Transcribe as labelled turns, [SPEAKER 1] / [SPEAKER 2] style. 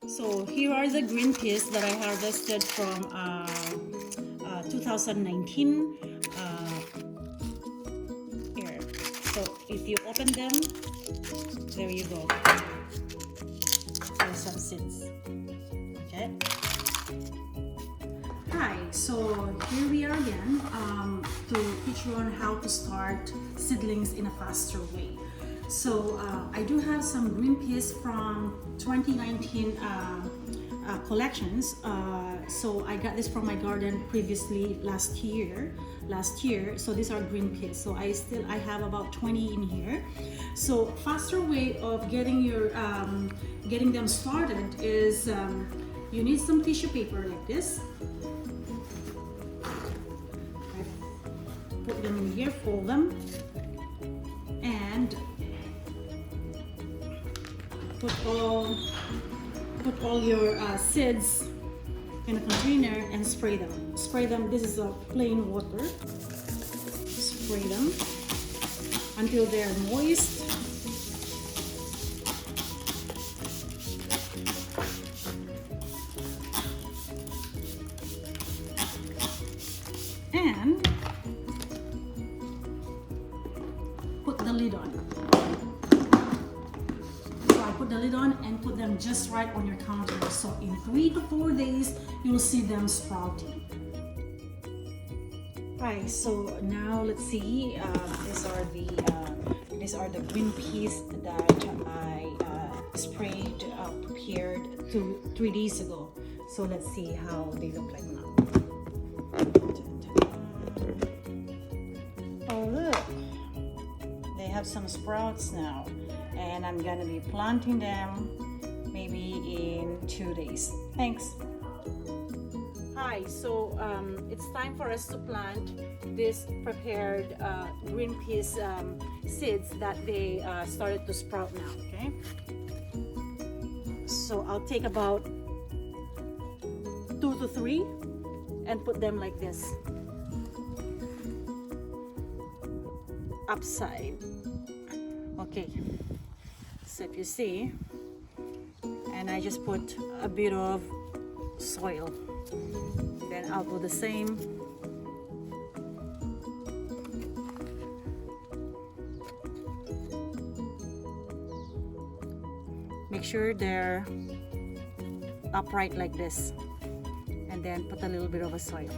[SPEAKER 1] So here are the green peas that I harvested from 2019. Here. So if you open them, there you go. There's some seeds. Okay. Hi, so here we are again to teach you on how to start seedlings in a faster way. So I do have some green peas from 2019 collections. So I got this from my garden previously last year. So these are green peas. So I have about 20 in here. So faster way of getting your getting them started is you need some tissue paper like this. Put them in here, fold them, and put all your seeds in a container and spray them. Spray them. This is a plain water. Spray them until they're moist. And put the lid on. So I put the lid on and put them just right on your counter. So in 3 to 4 days, you'll see them sprouting. Right. So now let's see. These are the green peas that I sprayed, prepared 3 days ago. So let's see how they look like now. Oh look, they have some sprouts now, and I'm gonna be planting them maybe in 2 days. Thanks. Hi, so it's time for us to plant this prepared green peas seeds that they started to sprout now. Okay, so I'll take about 2 to 3 and put them like this, upside. Okay, so if you see, and I just put a bit of soil, then I'll do the same. Make sure they're upright like this, and then put a little bit of a soil.